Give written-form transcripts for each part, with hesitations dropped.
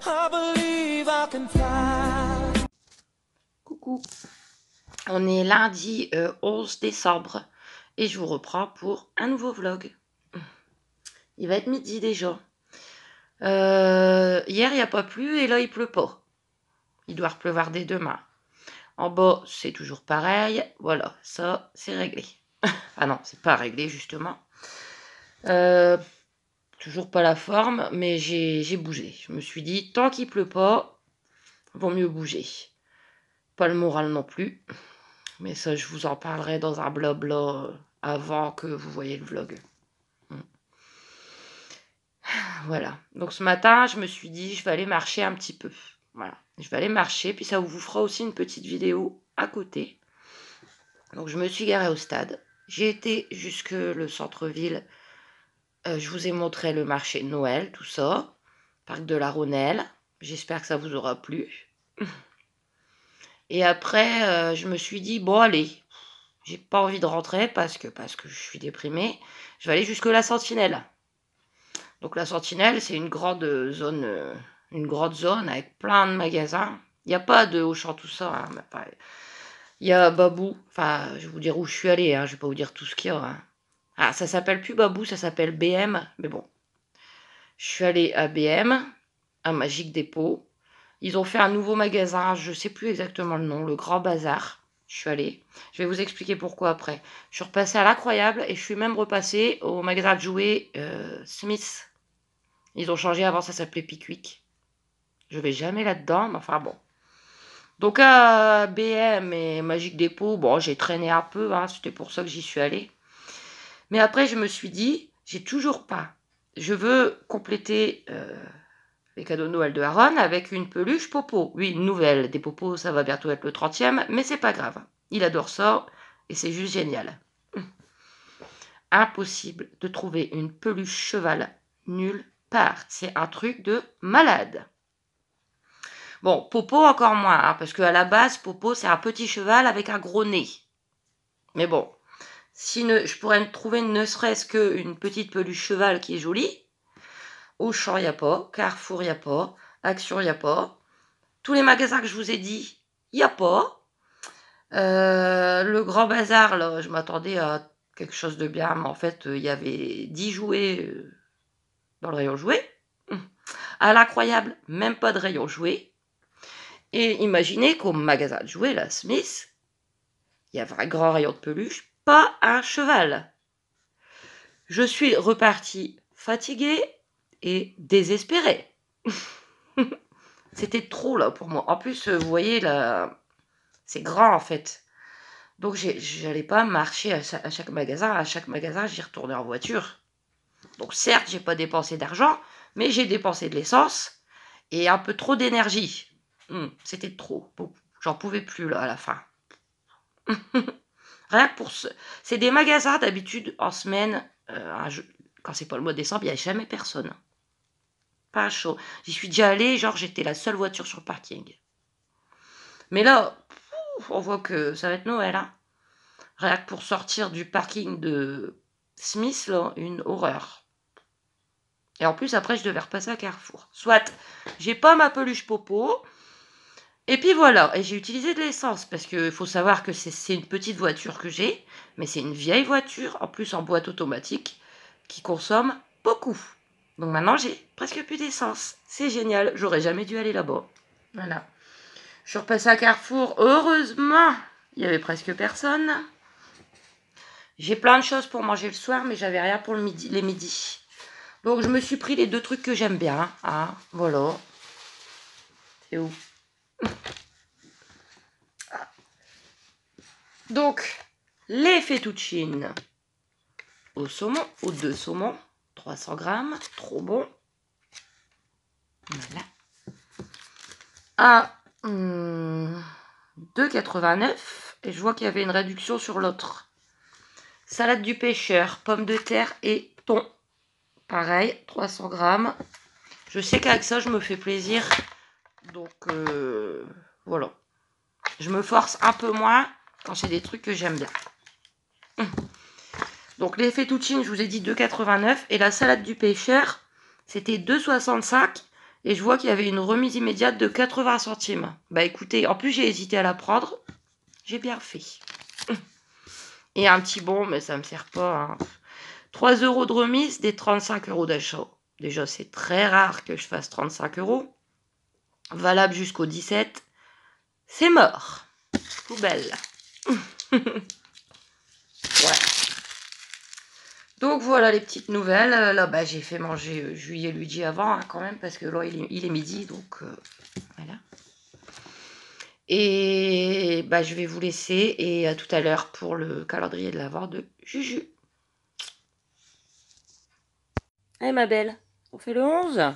I believe I can fly. Coucou, on est lundi 11 décembre et je vous reprends pour un nouveau vlog. Il va être midi déjà. Hier il n'y a pas plu et là il pleut pas. Il doit repleuvoir dès demain. En bas c'est toujours pareil. Voilà, ça c'est réglé. Ah non, c'est pas réglé justement. Toujours pas la forme, mais j'ai bougé. Je me suis dit, tant qu'il pleut pas, vaut mieux bouger. Pas le moral non plus. Mais ça, je vous en parlerai dans un blabla avant que vous voyez le vlog. Voilà. Donc ce matin, je me suis dit, je vais aller marcher un petit peu. Voilà. Je vais aller marcher, puis ça vous fera aussi une petite vidéo à côté. Donc je me suis garée au stade. J'ai été jusque le centre-ville. Je vous ai montré le marché de Noël, tout ça. Parc de la Rhônelle. J'espère que ça vous aura plu. Et après, je me suis dit, bon allez, j'ai pas envie de rentrer parce que je suis déprimée. Je vais aller jusque la Sentinelle. Donc la Sentinelle, c'est une grande zone avec plein de magasins. Il n'y a pas de Auchan, tout ça. Hein, il y a Babou. Enfin, je vais vous dire où je suis allée. Hein, je vais pas vous dire tout ce qu'il y a. Hein. Ah, ça s'appelle plus Babou, ça s'appelle BM. Mais bon, je suis allée à BM, à Magic Dépôt. Ils ont fait un nouveau magasin, je sais plus exactement le nom, le Grand Bazar. Je suis allée. Je vais vous expliquer pourquoi après. Je suis repassée à l'Incroyable et je suis même repassée au magasin de jouets Smith. Ils ont changé, avant ça s'appelait Pickwick. Je vais jamais là-dedans, mais enfin bon. Donc à BM et Magic Dépôt, bon, j'ai traîné un peu, hein, c'était pour ça que j'y suis allée. Mais après, je me suis dit, j'ai toujours pas. Je veux compléter les cadeaux de Noël de Aaron avec une peluche Popo. Oui, une nouvelle. Des Popos, ça va bientôt être le 30e, mais c'est pas grave. Il adore ça et c'est juste génial. Impossible de trouver une peluche cheval nulle part. C'est un truc de malade. Bon, Popo encore moins, hein, parce qu'à la base, Popo, c'est un petit cheval avec un gros nez. Mais bon, si je pourrais trouver ne serait-ce qu'une petite peluche cheval qui est jolie. Auchan, il n'y a pas. Carrefour, il n'y a pas. Action, il n'y a pas. Tous les magasins que je vous ai dit, il n'y a pas. Le Grand Bazar, là, je m'attendais à quelque chose de bien, mais en fait, il y avait 10 jouets dans le rayon jouets. À l'Incroyable, même pas de rayon jouets. Et imaginez qu'au magasin de jouets, la Smith, il y avait un grand rayon de peluche, pas un cheval. Je suis repartie fatiguée et désespérée. C'était trop là pour moi. En plus, vous voyez, là, c'est grand en fait. Donc j'allais pas marcher à chaque magasin. À chaque magasin, j'y retournais en voiture. Donc certes, j'ai pas dépensé d'argent, mais j'ai dépensé de l'essence et un peu trop d'énergie. C'était trop. Bon, j'en pouvais plus là à la fin. Rien que pour ce... C'est des magasins d'habitude en semaine. Quand c'est pas le mois de décembre, il n'y a jamais personne. Pas chaud. J'y suis déjà allée, genre j'étais la seule voiture sur le parking. Mais là, on voit que ça va être Noël. Hein. Rien que pour sortir du parking de Smith, là, une horreur. Et en plus, après, je devais repasser à Carrefour. Soit, j'ai pas ma peluche Popo. Et puis voilà, et j'ai utilisé de l'essence, parce qu'il faut savoir que c'est une petite voiture que j'ai, mais c'est une vieille voiture, en plus en boîte automatique, qui consomme beaucoup. Donc maintenant, j'ai presque plus d'essence. C'est génial, j'aurais jamais dû aller là-bas. Voilà. Je suis repassée à Carrefour, heureusement, il y avait presque personne. J'ai plein de choses pour manger le soir, mais j'avais rien pour les midis. Donc je me suis pris les deux trucs que j'aime bien. Hein, voilà. C'est où? Donc, les fettuccine au saumon, aux 2 saumons, 300 grammes, trop bon. Voilà. À 2,89 €. Et je vois qu'il y avait une réduction sur l'autre. Salade du pêcheur, pommes de terre et thon. Pareil, 300 grammes. Je sais qu'avec ça, je me fais plaisir. Donc, voilà. Je me force un peu moins quand c'est des trucs que j'aime bien. Donc, les fettuccine, je vous ai dit 2,89 €. Et la salade du pêcheur, c'était 2,65 €. Et je vois qu'il y avait une remise immédiate de 80 centimes. Bah écoutez, en plus j'ai hésité à la prendre. J'ai bien fait. Et un petit bon, mais ça me sert pas. Hein. 3 € de remise, des 35 € d'achat. Déjà, c'est très rare que je fasse 35 €. Valable jusqu'au 17. C'est mort. Poubelle. Ouais. Donc voilà les petites nouvelles. Là, bah, j'ai fait manger Julie et Luigi avant, hein, quand même, parce que là, il est midi. Donc voilà. Et bah, je vais vous laisser. Et à tout à l'heure pour le calendrier de l'Avent de Juju. Allez, ma belle, on fait le 11 ?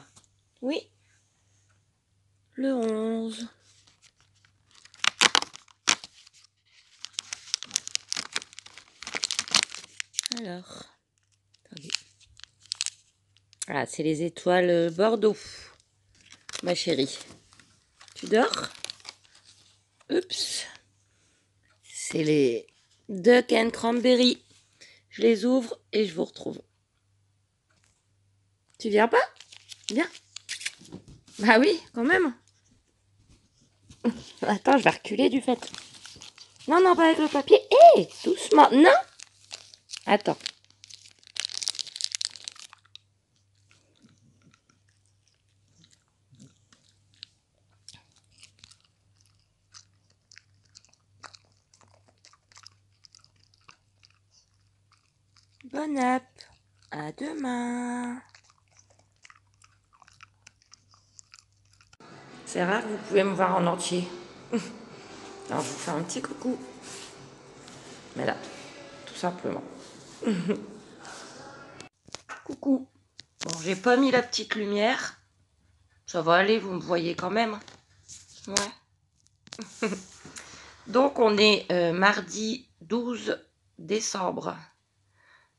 Oui. Le 11. Alors, attendez. Ah, c'est les étoiles Bordeaux, ma chérie. Tu dors ? Oups. C'est les Duck and Cranberry. Je les ouvre et je vous retrouve. Tu viens pas ? Viens. Bah oui, quand même. Attends, je vais reculer du fait. Non, non, pas avec le papier. Hé, doucement. Non. Attends. Bonne app. À demain. C'est rare que vous pouvez me voir en entier. Alors, je vous fais un petit coucou. Mais là, tout simplement. Coucou. Bon, j'ai pas mis la petite lumière. Ça va aller, vous me voyez quand même. Ouais. Donc, on est mardi 12 décembre.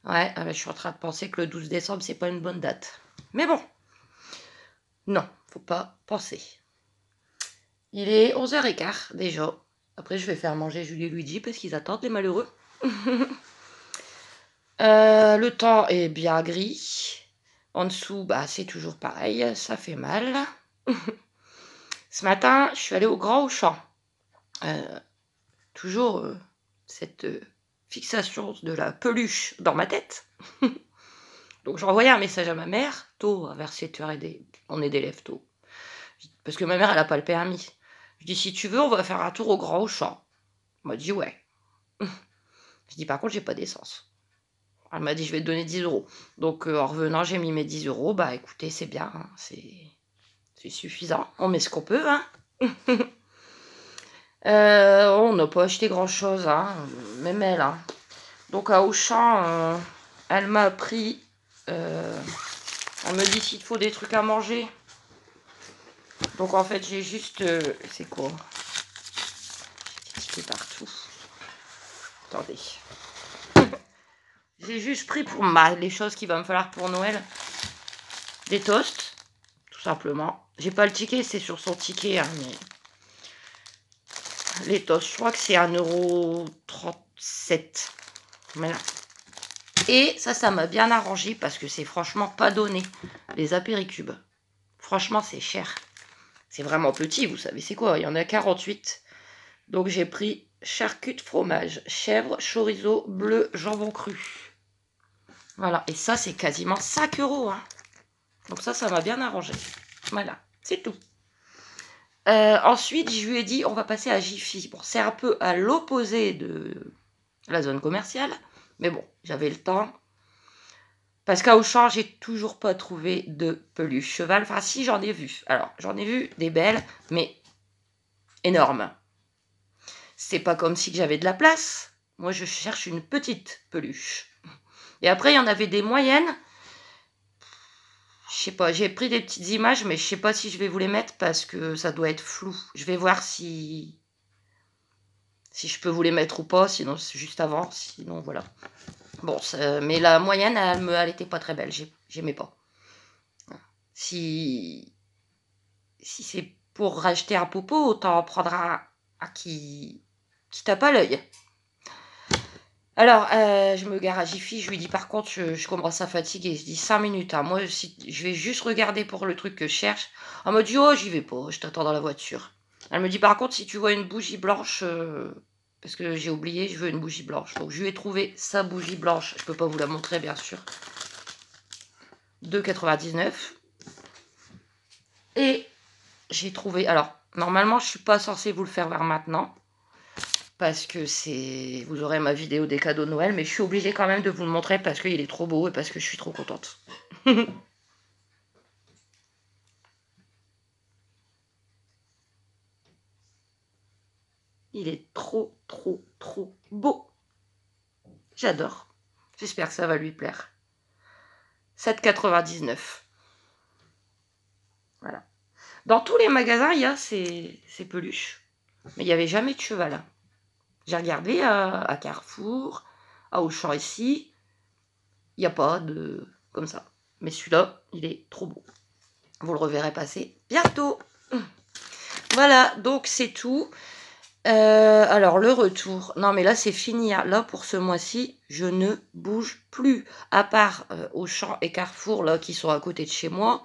Ouais, je suis en train de penser que le 12 décembre, c'est pas une bonne date. Mais bon. Non, faut pas penser. Il est 11h15 déjà. Après, je vais faire manger Julie et Luigi parce qu'ils attendent les malheureux. Le temps est bien gris. En dessous, bah, c'est toujours pareil. Ça fait mal. Ce matin, je suis allée au Grand Auchan. Toujours cette fixation de la peluche dans ma tête. Donc, j'ai envoyé un message à ma mère, tôt, vers 7h, on est d'élèves tôt. Parce que ma mère, elle n'a pas le permis. Je dis, si tu veux, on va faire un tour au Grand Auchan. Elle m'a dit, ouais. Je dis, par contre, j'ai pas d'essence. Elle m'a dit, je vais te donner 10 €. Donc, en revenant, j'ai mis mes 10 €. Bah, écoutez, c'est bien. Hein, c'est suffisant. On met ce qu'on peut. Hein. On n'a pas acheté grand-chose. Hein, même elle. Hein. Donc, à Auchan, elle m'a pris... elle me dit s'il faut des trucs à manger. Donc, en fait, j'ai juste... c'est quoi ? J'ai tiqué partout. Attendez. J'ai juste pris pour les choses qu'il va me falloir pour Noël. Des toasts, tout simplement. J'ai pas le ticket, c'est sur son ticket, hein, mais... Les toasts, je crois que c'est 1,37 €. Voilà. Et ça m'a bien arrangé parce que c'est franchement pas donné, les apéricubes. Franchement, c'est cher. C'est vraiment petit, vous savez, c'est quoi ? Il y en a 48. Donc j'ai pris charcut fromage, chèvre, chorizo, bleu, jambon cru. Voilà, et ça, c'est quasiment 5 €. Hein. Donc ça m'a bien arrangé. Voilà, c'est tout. Ensuite, je lui ai dit, on va passer à Jiffy. Bon, c'est un peu à l'opposé de la zone commerciale. Mais bon, j'avais le temps. Parce qu'à Auchan, j'ai toujours pas trouvé de peluche cheval. Enfin, si, j'en ai vu. Alors, j'en ai vu des belles, mais énormes. C'est pas comme si j'avais de la place. Moi, je cherche une petite peluche. Et après, il y en avait des moyennes. Je sais pas, j'ai pris des petites images, mais je sais pas si je vais vous les mettre parce que ça doit être flou. Je vais voir si je peux vous les mettre ou pas, sinon c'est juste avant, sinon voilà. Bon, mais la moyenne, elle était pas très belle, j'aimais pas. Si c'est pour racheter un popo, autant en prendre un qui tape à l'œil. Alors, je me gare à Jiffy, je lui dis: «Par contre, je commence à fatiguer». Je dis: «5 minutes, hein, moi, si je vais juste regarder pour le truc que je cherche». Elle m'a dit: «Oh, j'y vais pas, je t'attends dans la voiture». Elle me dit: «Par contre, si tu vois une bougie blanche, parce que j'ai oublié, je veux une bougie blanche». Donc je lui ai trouvé sa bougie blanche, je peux pas vous la montrer bien sûr, 2,99 et j'ai trouvé alors normalement, je suis pas censée vous le faire voir maintenant parce que c'est vous aurez ma vidéo des cadeaux de Noël, mais je suis obligée quand même de vous le montrer parce qu'il est trop beau et parce que je suis trop contente. Il est trop, trop, trop beau. J'adore. J'espère que ça va lui plaire. 7,99. Voilà. Dans tous les magasins, il y a ces peluches, mais il n'y avait jamais de cheval. J'ai regardé à Carrefour, à Auchan ici, il n'y a pas de comme ça. Mais celui-là, il est trop beau. Vous le reverrez passer bientôt. Voilà, donc c'est tout. Alors le retour, non mais là c'est fini, hein. Là pour ce mois-ci, je ne bouge plus. À part Auchan et Carrefour là qui sont à côté de chez moi.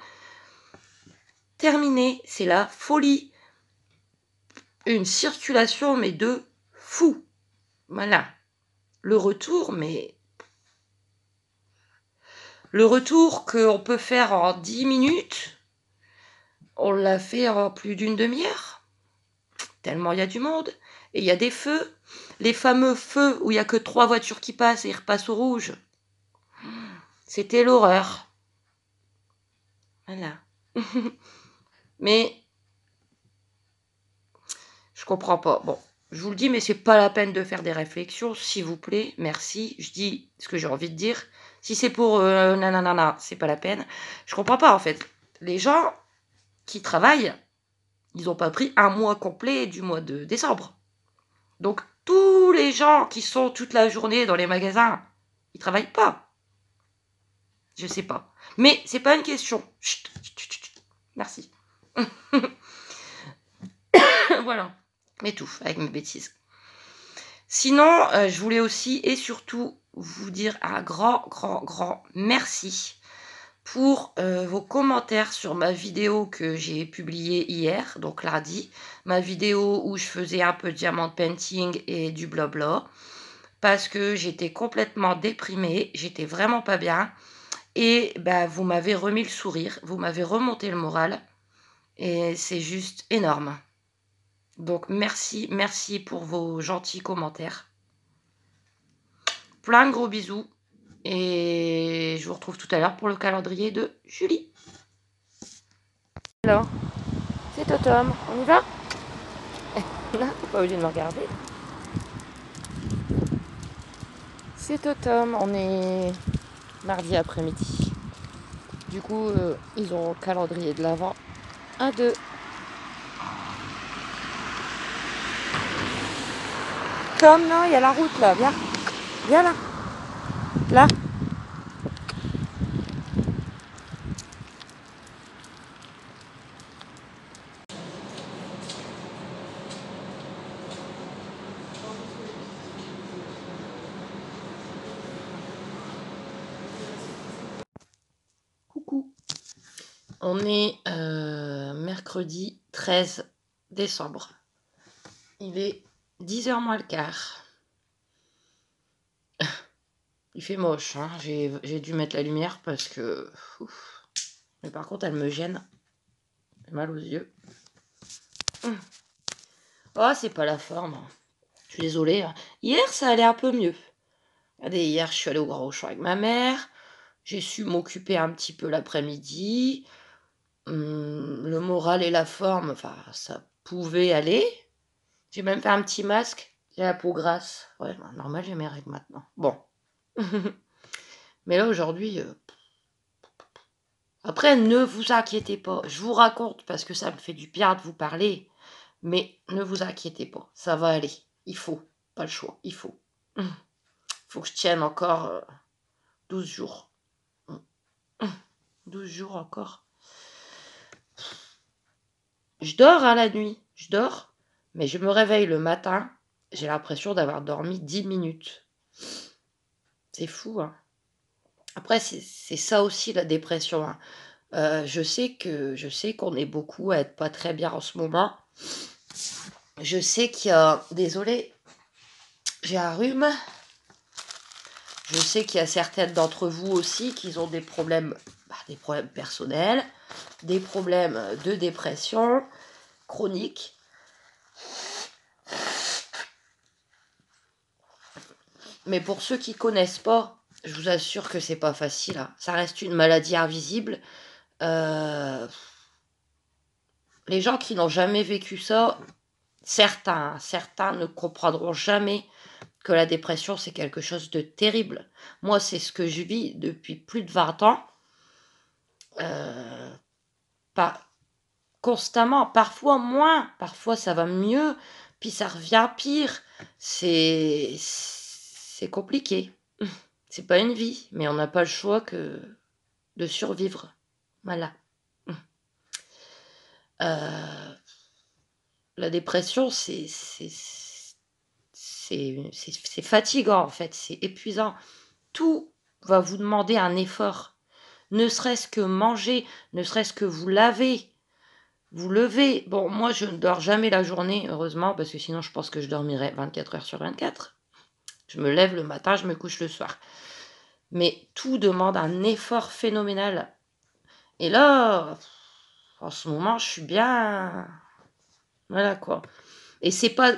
Terminé, c'est la folie. Une circulation mais de fou. Voilà. Le retour, mais le retour qu'on peut faire en 10 minutes, on l'a fait en plus d'une demi-heure. Tellement il y a du monde. Et il y a des feux. Les fameux feux où il n'y a que 3 voitures qui passent et ils repassent au rouge. C'était l'horreur. Voilà. Mais je comprends pas. Bon, je vous le dis, mais c'est pas la peine de faire des réflexions, s'il vous plaît. Merci. Je dis ce que j'ai envie de dire. Si c'est pour nanana, c'est pas la peine. Je comprends pas en fait. Les gens qui travaillent, ils n'ont pas pris un mois complet du mois de décembre. Donc tous les gens qui sont toute la journée dans les magasins, ils travaillent pas. Je sais pas. Mais c'est pas une question. Chut, chut, chut, chut. Merci. Voilà. Mais tout, avec mes bêtises. Sinon, je voulais aussi et surtout vous dire un grand, grand, grand merci pour vos commentaires sur ma vidéo que j'ai publiée hier, donc lundi. Ma vidéo où je faisais un peu de diamant painting et du blabla. Parce que j'étais complètement déprimée, j'étais vraiment pas bien. Et bah, vous m'avez remis le sourire, vous m'avez remonté le moral. Et c'est juste énorme. Donc merci, merci pour vos gentils commentaires. Plein de gros bisous. Et je vous retrouve tout à l'heure pour le calendrier de Julie. Alors, c'est Totom. On y va? Non, t'es pas obligé de me regarder. C'est Totom. On est mardi après-midi. Du coup, ils ont le calendrier de l'Avent. 1, 2. Tom, non, il y a la route là. Viens. Viens là. Là. Coucou. On est mercredi 13 décembre. Il est 10h moins le quart. Il fait moche, hein. J'ai dû mettre la lumière parce que... Ouf. Mais par contre, elle me gêne. J'ai mal aux yeux. Oh, c'est pas la forme. Je suis désolée. Hier, ça allait un peu mieux. Regardez, hier, je suis allée au Grand Auchan avec ma mère. J'ai su m'occuper un petit peu l'après-midi. Le moral et la forme, enfin, ça pouvait aller. J'ai même fait un petit masque. J'ai la peau grasse. Ouais, bah, normal, j'ai mes règles maintenant. Bon. Mais là, aujourd'hui... Après, ne vous inquiétez pas. Je vous raconte parce que ça me fait du bien de vous parler. Mais ne vous inquiétez pas. Ça va aller. Il faut. Pas le choix. Il faut. Il faut que je tienne encore 12 jours. 12 jours encore. Je dors à la nuit. Je dors. Mais je me réveille le matin. J'ai l'impression d'avoir dormi 10 minutes. C'est fou, hein. Après, c'est ça aussi la dépression, hein. Je sais qu'on est beaucoup à être pas très bien en ce moment. Je sais qu'il y a désolée, j'ai un rhume. Je sais qu'il y a certaines d'entre vous aussi qui ont des problèmes personnels, des problèmes de dépression chronique. Mais pour ceux qui connaissent pas, je vous assure que c'est pas facile, hein. Ça reste une maladie invisible. Euh, les gens qui n'ont jamais vécu ça, certains ne comprendront jamais que la dépression, c'est quelque chose de terrible. Moi, c'est ce que je vis depuis plus de 20 ans. Euh, pas constamment, parfois moins, parfois ça va mieux, puis ça revient pire. C'est compliqué. C'est pas une vie, mais on n'a pas le choix que de survivre. Voilà. Euh, la dépression, c'est fatigant en fait, c'est épuisant. Tout va vous demander un effort. Ne serait-ce que manger, ne serait-ce que vous laver, vous lever. Bon, moi je ne dors jamais la journée, heureusement, parce que sinon je pense que je dormirais 24 heures sur 24. Je me lève le matin, je me couche le soir. Mais tout demande un effort phénoménal. Et là, en ce moment, je suis bien. Voilà quoi. Et c'est pas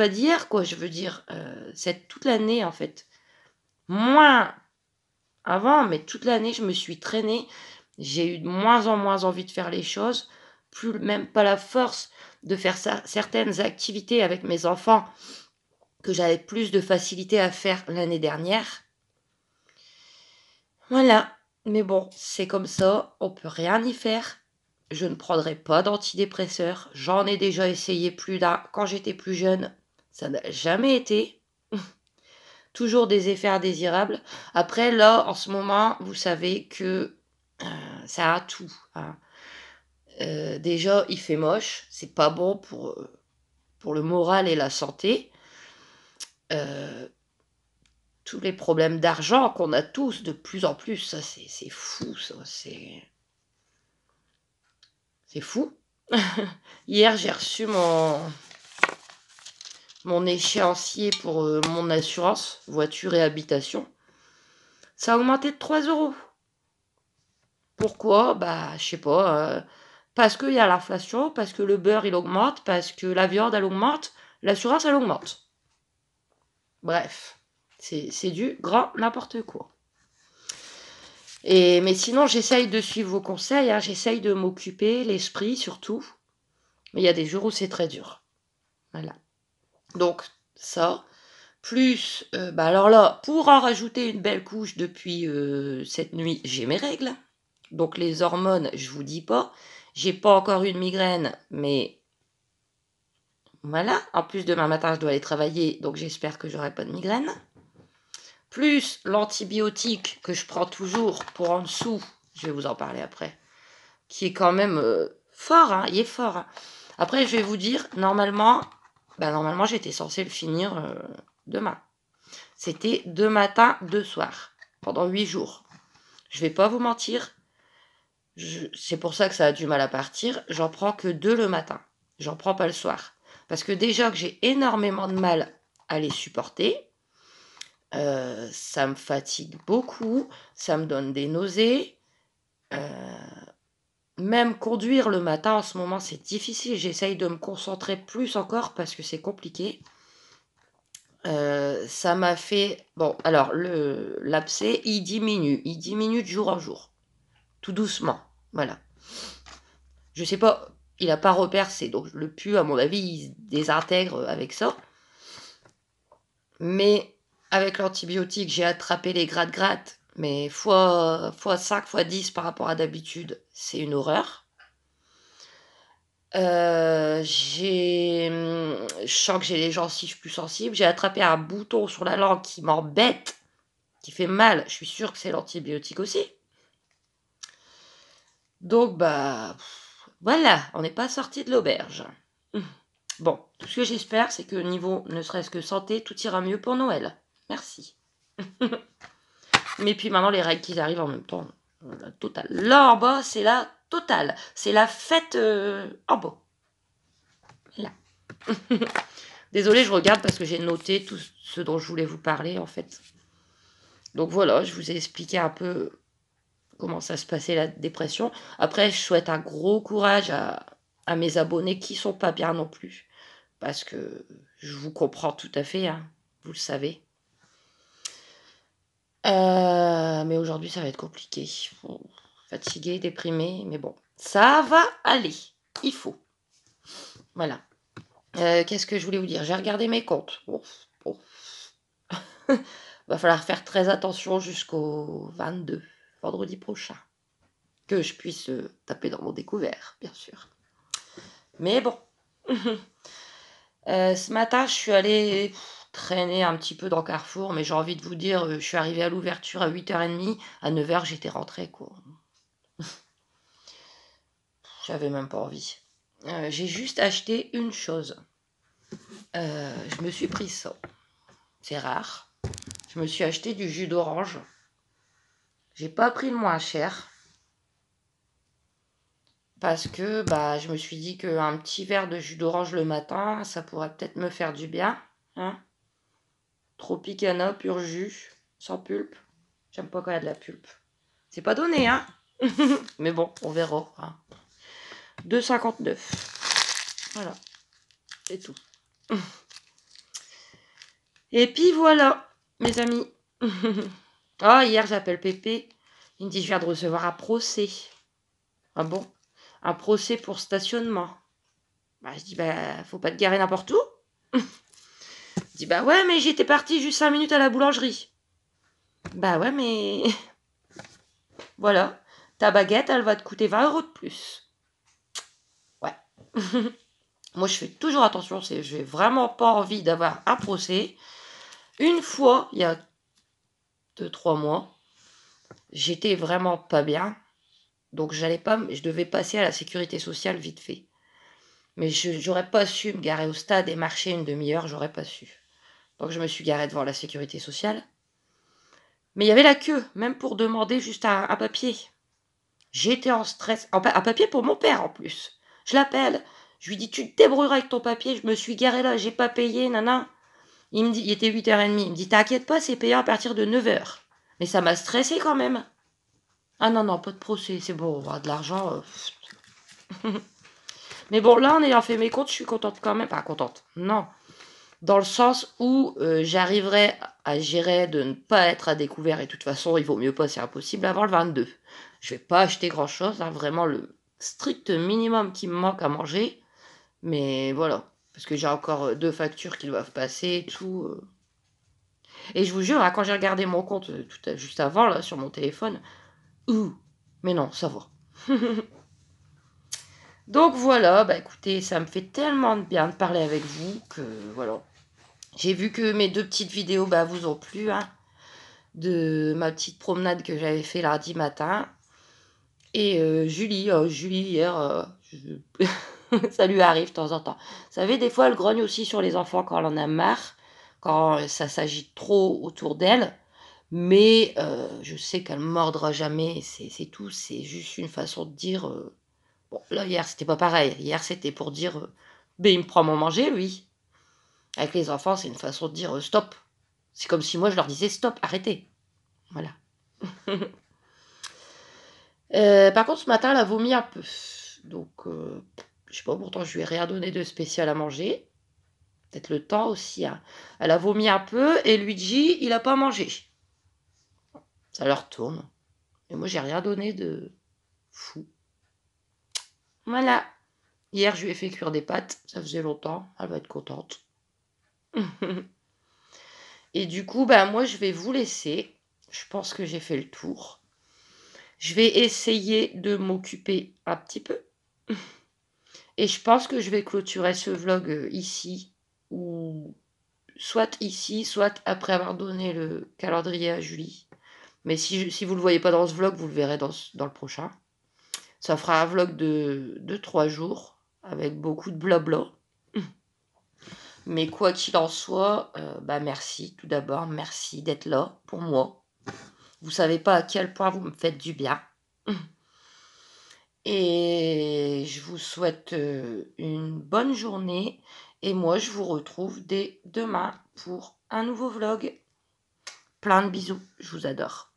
d'hier quoi, je veux dire. C'est toute l'année en fait. Moins avant, mais toute l'année, je me suis traînée. J'ai eu de moins en moins envie de faire les choses. Plus même pas la force de faire certaines activités avec mes enfants que j'avais plus de facilité à faire l'année dernière. Voilà. Mais bon, c'est comme ça, on peut rien y faire. Je ne prendrai pas d'antidépresseurs. J'en ai déjà essayé plus d'un quand j'étais plus jeune. Ça n'a jamais été. Toujours des effets indésirables. Après, là, en ce moment, vous savez que ça a tout, hein. Déjà, il fait moche. C'est pas bon pour le moral et la santé. Euh, tous les problèmes d'argent qu'on a tous de plus en plus, ça, c'est fou, ça. C'est fou. Hier, j'ai reçu mon échéancier pour mon assurance, voiture et habitation. Ça a augmenté de 3 euros. Pourquoi? Bah, je sais pas. Parce qu'il y a l'inflation, parce que le beurre, il augmente, parce que la viande, elle augmente, l'assurance, elle augmente. Bref, c'est du grand n'importe quoi. Mais sinon, j'essaye de suivre vos conseils, hein, j'essaye de m'occuper, l'esprit surtout. Mais il y a des jours où c'est très dur. Voilà. Donc, ça. Plus, bah alors là, pour en rajouter une belle couche depuis cette nuit, j'ai mes règles. Donc les hormones, je vous dis pas. J'ai pas encore eu de migraine, mais voilà. En plus, demain matin, je dois aller travailler, donc j'espère que j'aurai pas de migraine. Plus l'antibiotique que je prends toujours pour en dessous, je vais vous en parler après, qui est quand même fort, hein, il est fort, hein. Après, je vais vous dire, normalement, j'étais censée le finir demain. C'était 2 matins, 2 soirs, pendant 8 jours. Je vais pas vous mentir, c'est pour ça que ça a du mal à partir, j'en prends que 2 le matin. J'en prends pas le soir. Parce que déjà que j'ai énormément de mal à les supporter, ça me fatigue beaucoup, ça me donne des nausées. Même conduire le matin en ce moment, c'est difficile. J'essaye de me concentrer plus encore parce que c'est compliqué. Ça m'a fait... Bon, alors, l'abcès, il diminue de jour en jour. Tout doucement, voilà. Je sais pas, il n'a pas repercé, donc le pu, à mon avis, il se désintègre avec ça. Mais avec l'antibiotique, j'ai attrapé les gratte-gratte, mais fois 5, fois 10 par rapport à d'habitude, c'est une horreur. Je sens que j'ai les gencives plus sensibles. J'ai attrapé un bouton sur la langue qui m'embête, qui fait mal. Je suis sûre que c'est l'antibiotique aussi. Donc, bah, voilà, on n'est pas sorti de l'auberge. Bon, tout ce que j'espère, c'est que niveau, ne serait-ce que santé, tout ira mieux pour Noël. Merci. Mais puis maintenant, les règles qui arrivent en même temps, la totale. Là en bas, c'est la totale. C'est la fête en bas. Là. Désolée, je regarde parce que j'ai noté tout ce dont je voulais vous parler en fait. Donc voilà, je vous ai expliqué un peu comment ça se passait la dépression. Après, je souhaite un gros courage à mes abonnés qui sont pas bien non plus. Parce que je vous comprends tout à fait, hein, vous le savez. Mais aujourd'hui, ça va être compliqué. Fatigué, déprimé, mais bon, ça va aller. Il faut. Voilà. Qu'est-ce que je voulais vous dire? J'ai regardé mes comptes. Bon. Va falloir faire très attention jusqu'au 22, vendredi prochain. Que je puisse taper dans mon découvert, bien sûr. Mais bon. Ce matin, je suis allée traîner un petit peu dans Carrefour, mais j'ai envie de vous dire, je suis arrivée à l'ouverture à 8h30. À 9h, j'étais rentrée, quoi. J'avais même pas envie. J'ai juste acheté une chose. Je me suis pris ça. C'est rare. Je me suis acheté du jus d'orange. J'ai pas pris le moins cher. Parce que bah, je me suis dit qu'un petit verre de jus d'orange le matin, ça pourrait peut-être me faire du bien. Hein, Tropicana, pur jus, sans pulpe. J'aime pas quand il y a de la pulpe. C'est pas donné, hein. Mais bon, on verra. Hein. 2,59. Voilà. C'est tout. Et puis voilà, mes amis. Ah, hier, j'appelle Pépé. Il me dit, je viens de recevoir un procès. Ah bon? Un procès pour stationnement. Bah, je dis, bah, faut pas te garer n'importe où. Il dit, bah ouais, mais j'étais partie juste 5 minutes à la boulangerie. Bah ouais, mais... voilà. Ta baguette, elle va te coûter 20 € de plus. Ouais. Moi, je fais toujours attention. J'ai vraiment pas envie d'avoir un procès. Une fois, il y a 2-3 mois, j'étais vraiment pas bien. Donc, je devais passer à la sécurité sociale vite fait. Mais j'aurais pas su me garer au stade et marcher une demi-heure, j'aurais pas su. Donc je me suis garée devant la sécurité sociale. Mais il y avait la queue, même pour demander juste un papier. J'étais en stress. Un papier pour mon père en plus. Je l'appelle. Je lui dis, tu te débrouilleras avec ton papier. Je me suis garée là, j'ai pas payé, nana. Il me dit, il était 8h30. Il me dit, t'inquiète pas, c'est payant à partir de 9h. Mais ça m'a stressé quand même. Ah non, non, pas de procès, c'est bon, on aura de l'argent. Mais bon, là, en ayant fait mes comptes, je suis contente quand même. Pas contente, non. Dans le sens où j'arriverai à gérer de ne pas être à découvert. Et de toute façon, il vaut mieux pas, c'est impossible, avant le 22. Je vais pas acheter grand-chose, hein, vraiment le strict minimum qui me manque à manger. Mais voilà, parce que j'ai encore 2 factures qui doivent passer et tout. Et je vous jure, hein, quand j'ai regardé mon compte juste avant, là, sur mon téléphone, mais non, ça va. Donc voilà, bah écoutez, ça me fait tellement de bien de parler avec vous que voilà. J'ai vu que mes 2 petites vidéos bah, vous ont plu, hein, de ma petite promenade que j'avais fait lundi matin. Et Julie, hier, ça lui arrive de temps en temps. Vous savez, des fois, elle grogne aussi sur les enfants quand elle en a marre, quand ça s'agite trop autour d'elle. Mais je sais qu'elle ne mordra jamais, c'est tout. C'est juste une façon de dire... Bon, là, hier, c'était pas pareil. Hier, c'était pour dire... ben, il me prend mon manger, lui. Avec les enfants, c'est une façon de dire stop. C'est comme si moi, je leur disais stop, arrêtez. Voilà. Par contre, ce matin, elle a vomi un peu. Donc, je sais pas, pourtant, je lui ai rien donné de spécial à manger. Peut-être le temps aussi. Hein. Elle a vomi un peu et Luigi, il a pas mangé. Ça leur tourne. Et moi, j'ai rien donné de fou. Voilà. Hier, je lui ai fait cuire des pâtes. Ça faisait longtemps. Elle va être contente. Et du coup, bah, moi, je vais vous laisser. Je pense que j'ai fait le tour. Je vais essayer de m'occuper un petit peu. Et je pense que je vais clôturer ce vlog ici. Ou soit ici, soit après avoir donné le calendrier à Julie. Mais si vous ne le voyez pas dans ce vlog, vous le verrez dans le prochain. Ça fera un vlog de 3 jours avec beaucoup de blabla. Mais quoi qu'il en soit, bah, merci tout d'abord, merci d'être là pour moi. Vous savez pas à quel point vous me faites du bien. Et je vous souhaite, une bonne journée et moi je vous retrouve dès demain pour un nouveau vlog. Plein de bisous, je vous adore.